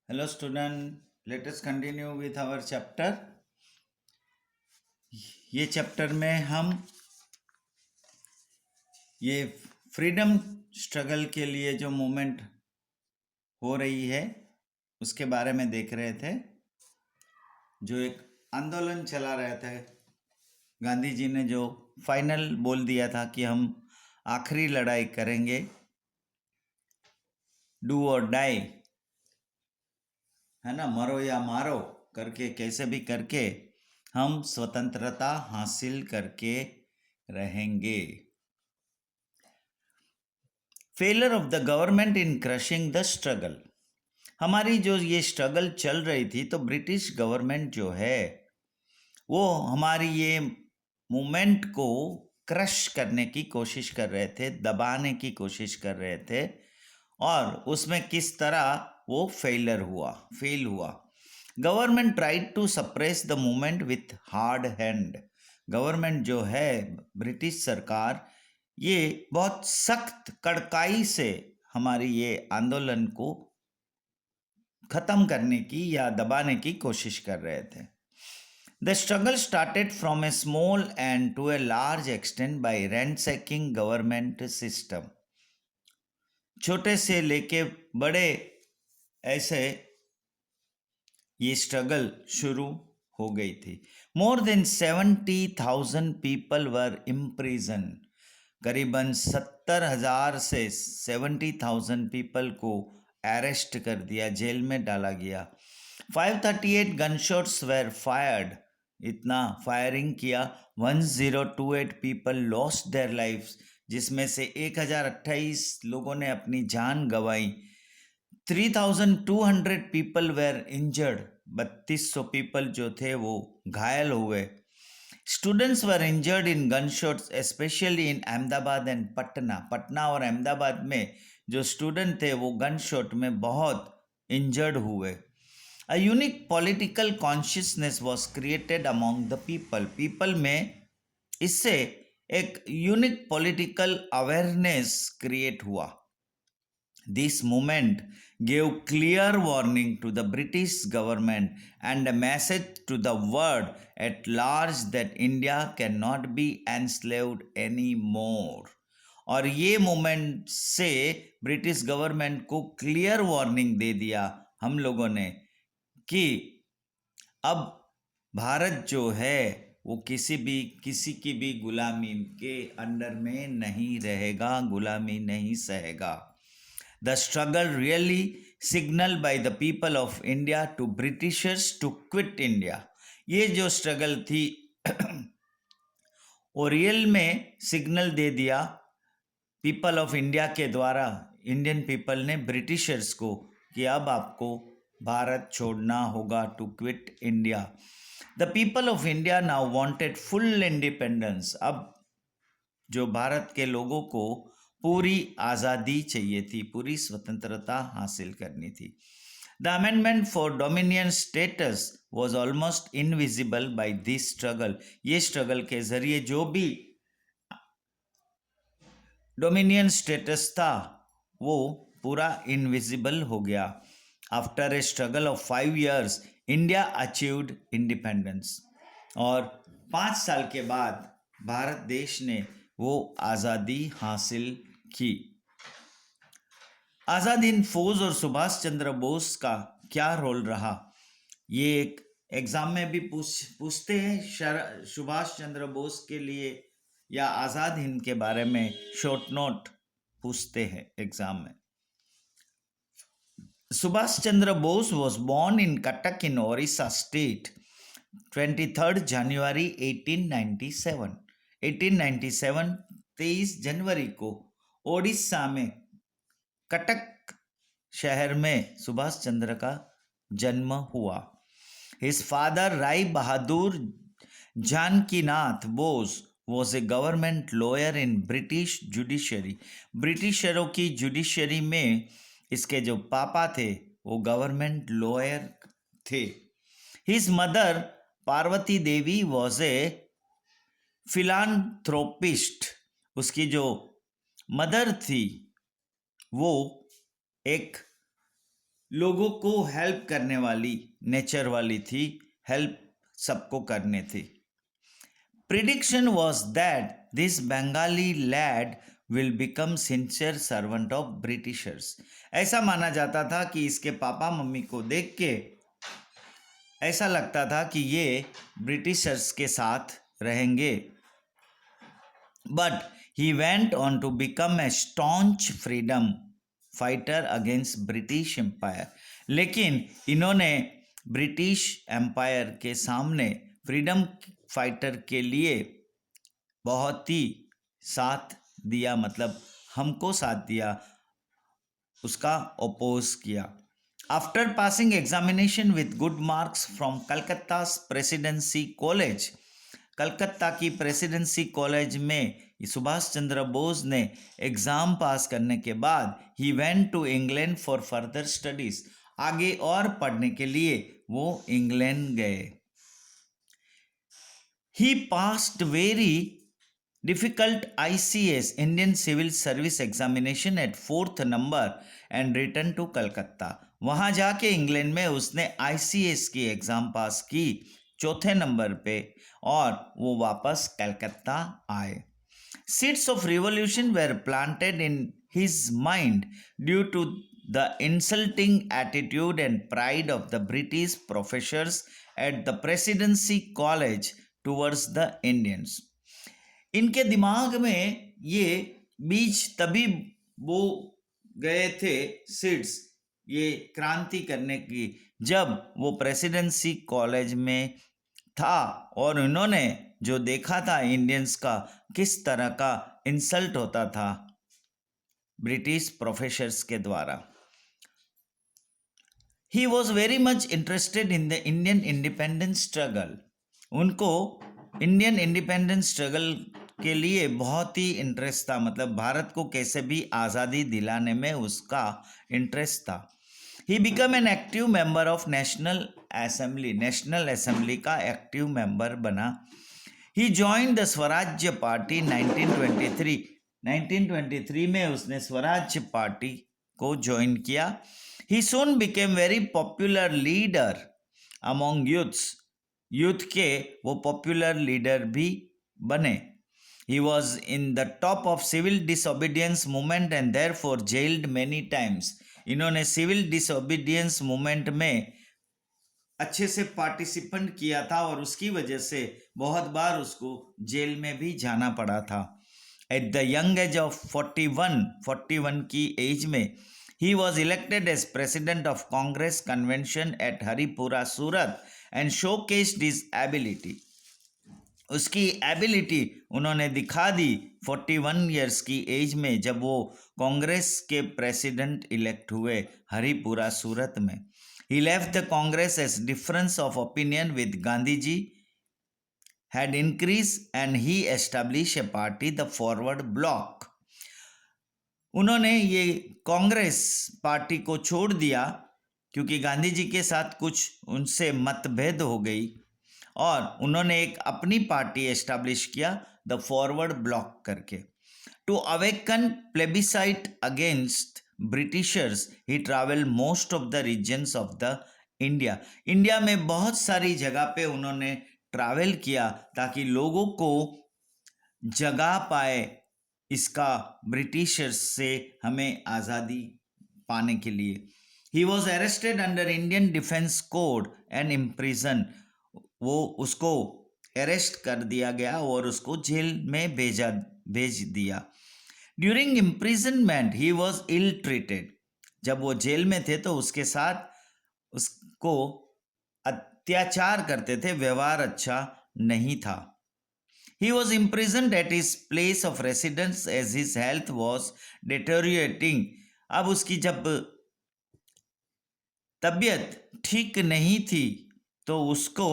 Hello student, let us continue with our chapter. ये chapter में हम ये फ्रीडम स्ट्रगल के लिए जो मूवमेंट हो रही है उसके बारे में देख रहे थे। जो एक आंदोलन चला रहा था, गांधी जी ने जो फाइनल बोल दिया था कि हम आखिरी लड़ाई करेंगे, डू और डाई, है ना, मरो या मारो करके कैसे भी करके हम स्वतंत्रता हासिल करके रहेंगे। Failure of the government in crushing the struggle. हमारी जो ये स्ट्रगल चल रही थी तो ब्रिटिश गवर्नमेंट जो है वो हमारी ये मूवमेंट को क्रश करने की कोशिश कर रहे थे, दबाने की कोशिश कर रहे थे, और उसमें किस तरह वो फेल हुआ। Government tried to suppress the movement with hard hand. Government जो है, ब्रिटिश सरकार, ये बहुत सख्त कड़काई से हमारी ये आंदोलन को खत्म करने की या दबाने की कोशिश कर रहे थे। The struggle started from a small and to a large extent by ransacking government system. छोटे से लेके बड़े ऐसे ये स्ट्रगल शुरू हो गई थी। More than 70,000 people were imprison. करीबन 70,000 से 70,000 पीपल को अरेस्ट कर दिया, जेल में डाला गया। 538 गन शॉट्स वेर फायर्ड, इतना फायरिंग किया। 1028 पीपल लॉस्ट देयर लाइफ्स, जिसमें से 1028 लोगों ने अपनी जान गंवाई। 3,200 पीपल वेर इंजर्ड, 3200 पीपल जो थे वो घायल हुए। Students were injured in gun shots, specially in Ahmedabad and Patna. Patna और अहमदाबाद में जो स्टूडेंट थे वो गन शॉट में बहुत इंजर्ड हुए। A unique political consciousness was created among the people. People में इससे एक यूनिक पॉलिटिकल अवेयरनेस क्रिएट हुआ। This movement gave clear warning to the British government and a message to the world at large that India cannot be enslaved anymore. और ये movement से British government को clear warning दे दिया हम लोगों ने कि अब भारत जो है वो किसी की भी गुलामी के अंडर में नहीं रहेगा, गुलामी नहीं सहेगा। The struggle really signal by the people of India to Britishers to quit India. ये जो स्ट्रगल थी वो रियल में सिग्नल दे दिया पीपल ऑफ इंडिया के द्वारा, इंडियन पीपल ने ब्रिटिशर्स को, कि अब आपको भारत छोड़ना होगा, to quit India. The people of India now wanted full independence. अब जो भारत के लोगों को पूरी आज़ादी चाहिए थी, पूरी स्वतंत्रता हासिल करनी थी। The amendment for dominion status was almost invisible by this struggle. ये स्ट्रगल के जरिए जो भी डोमिनियन स्टेटस था वो पूरा इनविजिबल हो गया। After a struggle of 5 years India achieved independence. और 5 साल के बाद भारत देश ने वो आज़ादी हासिल की। आज़ाद हिंद फौज और सुभाष चंद्र बोस का क्या रोल रहा, ये एक एग्जाम में भी पूछते हैं। सुभाष चंद्र बोस के लिए या आज़ाद हिंद के बारे में शॉर्ट नोट पूछते हैं एग्जाम में। Subhash Chandra Bose was born in Cuttack in Odisha state 23 January 1897। 1897 23 जनवरी को ओडिशा में कटक शहर में सुभाष चंद्र का जन्म हुआ। His father Rai Bahadur Janakinath Bose was a government lawyer in British judiciary. ब्रिटिशरों की जुडिशरी में इसके जो पापा थे वो गवर्नमेंट लॉयर थे। His mother Parvati Devi was a philanthropist. उसकी जो मदर थी वो एक लोगों को हेल्प करने वाली नेचर वाली थी, हेल्प सबको करने थी। Prediction was that this Bengali lad will become sincere servant of Britishers. ऐसा माना जाता था कि इसके पापा मम्मी को देख के ऐसा लगता था कि ये ब्रिटिशर्स के साथ रहेंगे। But he went on to become a staunch freedom fighter against British empire. लेकिन इन्होंने ब्रिटिश एम्पायर के सामने फ्रीडम फाइटर के लिए बहुत ही साथ दिया, मतलब हमको साथ दिया, उसका ओपोज किया। After passing examination with good marks from Calcutta presidency college, Calcutta की प्रेसिडेंसी कॉलेज में सुभाष चंद्र बोस ने एग्ज़ाम पास करने के बाद he went to England for further studies, आगे और पढ़ने के लिए वो इंग्लैंड गए। He passed very difficult ICS Indian civil service examination at 4th number and return to Calcutta. वहाँ जाके इंग्लैंड में उसने ICS की एग्ज़ाम पास की 4th नंबर पे और वो वापस कलकत्ता आए। Seeds of revolution were planted in his mind due to the insulting attitude and pride of the British professors at the Presidency College towards the Indians. इनके दिमाग में ये बीज तभी बो गए थे, सीड्स, ये क्रांति करने की, जब वो प्रेसिडेंसी कॉलेज में था और उन्होंने जो देखा था इंडियंस का किस तरह का इंसल्ट होता था ब्रिटिश प्रोफेसर्स के द्वारा। He was very much interested in the Indian independence struggle. उनको इंडियन इंडिपेंडेंस स्ट्रगल के लिए बहुत ही इंटरेस्ट था, मतलब भारत को कैसे भी आज़ादी दिलाने में उसका इंटरेस्ट था। He become an active member of national assembly, national assembly का एक्टिव मेंबर बना। He join the Swarajya party 1923, 1923 में उसने स्वराज्य पार्टी को ज्वाइन किया। He soon became very popular leader among youths, youth के वो पॉपुलर लीडर भी बने। He was in the top of civil disobedience movement and therefore jailed many times. इन्होंने civil disobedience movement में अच्छे से पार्टिसिपेंट किया था और उसकी वजह से बहुत बार उसको जेल में भी जाना पड़ा था। At the young age of 41 की एज में he was elected as president of Congress convention at Haripura Surat and showcased his ability. उसकी एबिलिटी उन्होंने दिखा दी 41 ईयर्स की एज में, जब वो कांग्रेस के प्रेसिडेंट इलेक्ट हुए हरिपुरा सूरत में। He left the Congress as difference of opinion with Gandhi ji had increased and he established a party, the Forward Bloc. उन्होंने ये कांग्रेस पार्टी को छोड़ दिया क्योंकि गांधी जी के साथ कुछ उनसे मतभेद हो गई और उन्होंने एक अपनी पार्टी एस्टैब्लिश किया, द फॉरवर्ड ब्लॉक करके। To awaken plebiscite against Britishers he travel most of the regions of the India. India में बहुत सारी जगह पे उन्होंने ट्रैवल किया ताकि लोगों को जगा पाए इसका ब्रिटिशर्स से हमें आज़ादी पाने के लिए। He was arrested under Indian defence code and imprison. वो उसको अरेस्ट कर दिया गया और उसको जेल में भेज दिया। During imprisonment he was ill treated. जब वो जेल में थे तो उसके साथ उसको अत्याचार करते थे, व्यवहार अच्छा नहीं था। He was imprisoned at his place of residence as his health was deteriorating. अब उसकी जब तबीयत ठीक नहीं थी तो उसको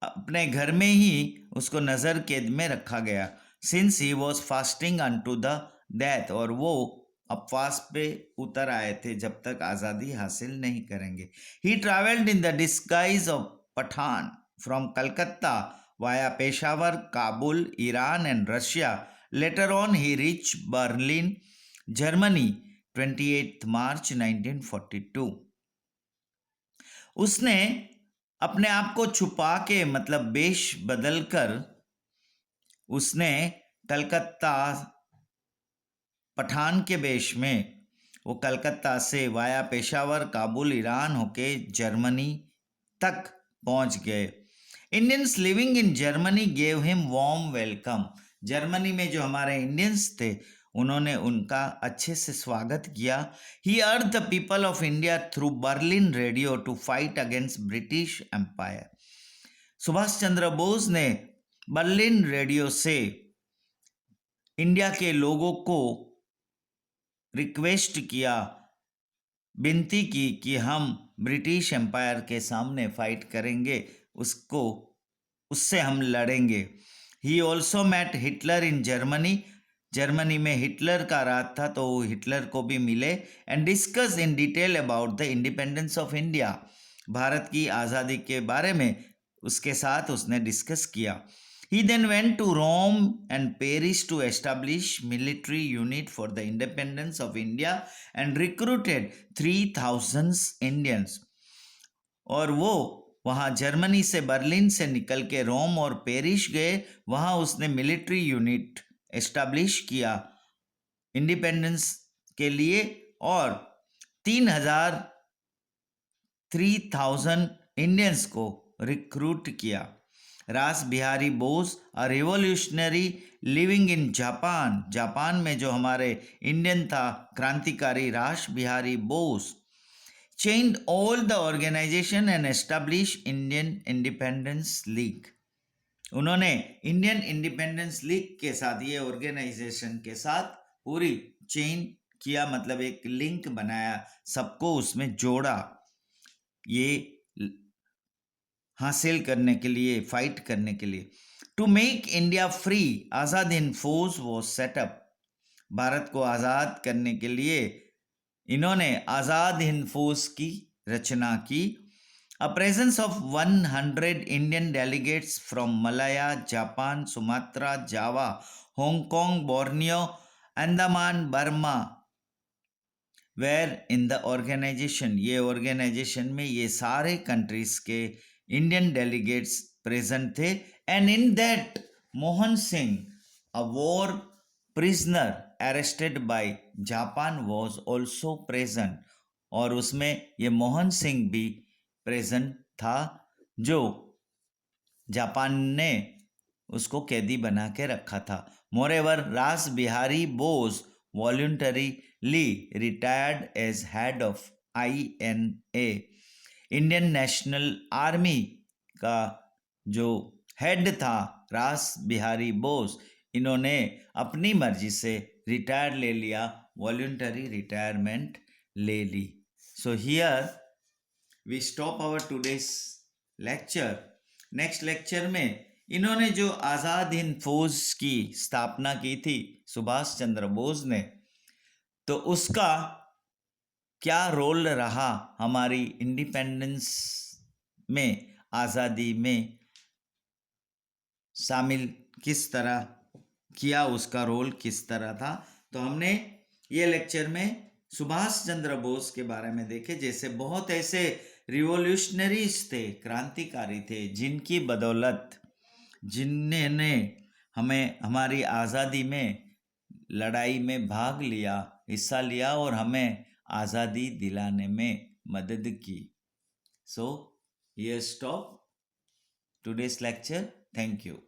अपने घर में ही उसको नज़र कैद में रखा गया। Since he was fasting unto the death, और वो उपवास पे उतर आए थे जब तक आज़ादी हासिल नहीं करेंगे। He travelled in the disguise of Pathan from Calcutta via Peshawar, Kabul, Iran and Russia. Later on he reach Berlin, Germany 28 March 1942। उसने अपने आप को छुपा के मतलब वेश बदलकर उसने कलकत्ता पठान के वेश में वो कलकत्ता से वाया पेशावर, काबुल, ईरान होके जर्मनी तक पहुंच गए। Indians living in Germany gave him warm welcome. Germany में जो हमारे इंडियंस थे उन्होंने उनका अच्छे से स्वागत किया। He urge the people of India through Berlin radio to fight against British empire. Subhash Chandra Bose ने बर्लिन रेडियो से इंडिया के लोगों को रिक्वेस्ट किया, विनती की कि हम ब्रिटिश एम्पायर के सामने फाइट करेंगे, उससे हम लड़ेंगे। He also met Hitler in Germany. Germany में हिटलर का राज था तो वो हिटलर को भी मिले। And discuss in detail about the independence of India. Bharat की आज़ादी के बारे में उसके साथ उसने डिस्कस किया। He then went to Rome and Paris to establish military unit for the independence of India and recruited 3,000 Indians. और वो वहाँ जर्मनी से बर्लिन से निकल के रोम और पेरिस गए। वहाँ उसने मिलिट्री यूनिट एस्टैब्लिश किया इंडिपेंडेंस के लिए और 3,000 इंडियंस को रिक्रूट किया। Ras Bihari Bose a revolutionary living in Japan. Japan में जो हमारे इंडियन था क्रांतिकारी Ras Bihari Bose changed all the organisation and establish Indian independence league. उन्होंने इंडियन इंडिपेंडेंस लीग के साथ ये ऑर्गेनाइजेशन के साथ पूरी चेन किया, मतलब एक लिंक बनाया, सबको उसमें जोड़ा ये हासिल करने के लिए, फाइट करने के लिए। To make India free Azad Hind फौज वॉज सेटअप। भारत को आज़ाद करने के लिए इन्होंने आज़ाद हिंद फौज की रचना की। A presence of 100 Indian delegates from Malaya, Japan, Sumatra, Java, Hong Kong, Borneo, Andaman, Burma were in the organisation. ये ऑर्गेनाइजेशन में ये सारे कंट्रीज के इंडियन डेलीगेट्स प्रेजेंट थे। And in that Mohan Singh a war prisoner arrested by Japan was also present. और उसमें ये मोहन सिंह भी प्रेजेंट था जो जापान ने उसको कैदी बना के रखा था। Moreover Ras Bihari Bose voluntarily retired as head of INA, Indian National Army का जो हेड था रास बिहारी बोस, इन्होंने अपनी मर्जी से रिटायर ले लिया, वॉलंटरी रिटायरमेंट ले ली। So here we stop our today's lecture. Next lecture में इन्होंने जो आज़ाद हिंद फौज की स्थापना की थी सुभाष चंद्र बोस ने, तो उसका क्या रोल रहा हमारी इंडिपेंडेंस में, आज़ादी में शामिल किस तरह किया, उसका रोल किस तरह था, तो हमने ये लेक्चर में सुभाष चंद्र बोस के बारे में देखे। जैसे बहुत ऐसे रिवोल्यूशनरीज थे, क्रांतिकारी थे, जिनकी बदौलत जिन्होंने हमें हमारी आज़ादी में लड़ाई में भाग लिया, हिस्सा लिया और हमें आज़ादी दिलाने में मदद की। So here stop today's lecture. Thank you.